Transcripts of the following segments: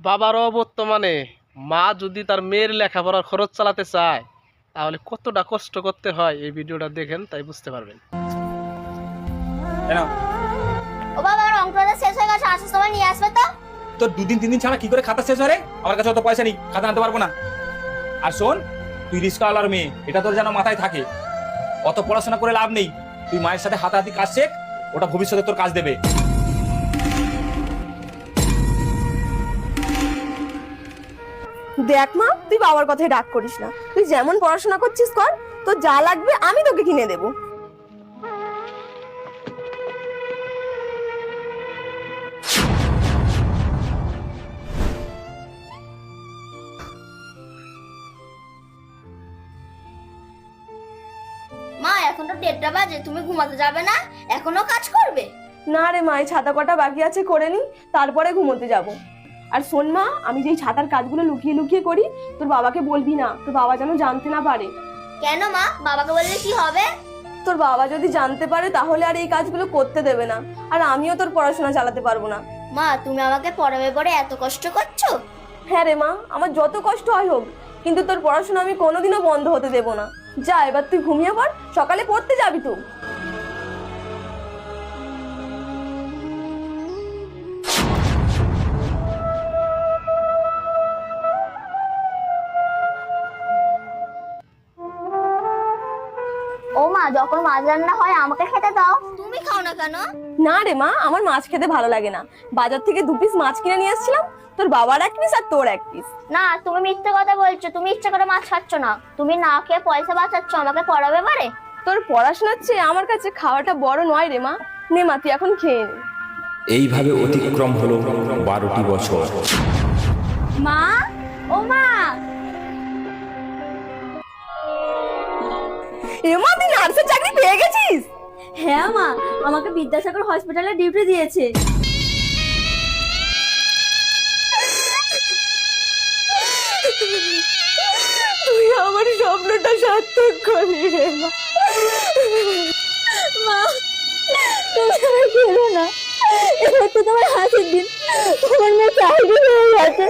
বাবারও বর্তমানে মা যদি তার মেয়ের লেখাপড়ার খরচ চালাতে চায় তাহলে কতটা কষ্ট করতে হয় এই ভিডিওটা দেখেন, তাই বুঝতে পারবেন। ও বাবা, আমার অঙ্কটা শেষ হয়ে গেছে, আসার সময় নিয়ে আসবে তো। তোর 2 দিন 3 দিন ছাড়া কি করে খাতা শেষ হয় রে? আমার কাছে অত পয়সা নেই, খাতা আনতে পারবো না। আর শোন, তুই রিস্কাওয়ালার মেয়ে, এটা তোর যেন মাথায় থাকে। অত পড়াশোনা করে লাভ নেই, তুই মায়ের সাথে হাতাহাতি কাজ শেখ, ওটা ভবিষ্যতে তোর কাজ দেবে। দেখ মা, তুই বাবার কথায় রাগ করিস না। তুই যেমন পড়াশোনা করছিস কর, তোর যা লাগবে আমি তোকে কিনে দেবো। মা, এখন তো 1:30 বাজে, তুমি ঘুমাতে যাবে না? এখনো কাজ করবে? না রে মা, এই ছাতা কটা বাকি আছে, করে নি, তারপরে ঘুমোতে যাব। আর শোন মা, আমি যেই ছাতার কাজগুলো লুকিয়ে লুকিয়ে করি, তোর বাবাকে বলবি না, তোর বাবা যেন জানতে না পারে। কেন মা? বাবাকে বললে কি হবে? তোর বাবা যদি জানতে পারে তাহলে আর এই কাজগুলো করতে দেবে না, আর আমিও তোর পড়াশোনা চালাতে পারবো না। মা, তুমি আমাকে পড়াবে বলে এত কষ্ট করছো? হ্যাঁ রে মা, আমার যত কষ্ট হয় হোক, কিন্তু তোর পড়াশোনা আমি কোনোদিনও বন্ধ হতে দেবো না। যা, এবার তুই ঘুমিয়ে পড়, সকালে পড়তে যাবি তুই। ও মা, যখন মাছ রান্না হয় আমাকে খেতে দাও, তুমি খাও না কেন? না রে মা, আমার মাছ খেতে ভালো লাগে না। বাজার থেকে 2 পিস মাছ কিনে নিয়ে এসেছিলাম, তোর বাবার 1 পিস আর তোর 1 পিস। না, তুমি মিথ্যে কথা বলছো, তুমি ইচ্ছা করে মাছ খাচ্ছ না, তুমি না খেয়ে পয়সা বাঁচাচ্ছ আমাকে পড়াবে পারে। তোর পড়াশোনার চেয়ে আমার কাছে খাওয়াটা বড় নয় রে মা। নে মা, তুই এখন খেয়ে নে। এইভাবে অতিক্রম হলো 12টি বছর। মা, ও মা। এ মা, তুই নার্সের চাকরি পেয়ে গেছিস? হ্যাঁ মা, আমাকে বিদ্যাসাগর হসপিটালে ডিউটি দিয়েছে। তুই আমার স্বপ্নটা সার্থক করলি রে মা। মা, তুমি আর খেলো না, এটা তো তোমার হাসির দিন, তোমার মেয়ে চাকরি হয়ে গেছে।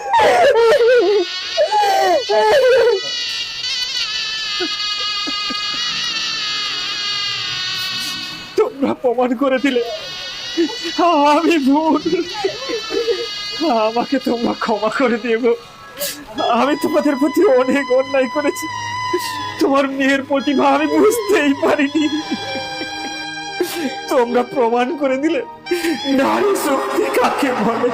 তোমরা প্রমাণ করে দিলে আমি ভুল। আমাকে তোমরা ক্ষমা করে দিও গো। আমি তোমাদের প্রতি অনেক অন্যায় করেছি। তোমার মেয়ের প্রতিভা আমি বুঝতেই পারিনি। তোমরা প্রমাণ করে দিলে নারী শক্তি কাকে বলে।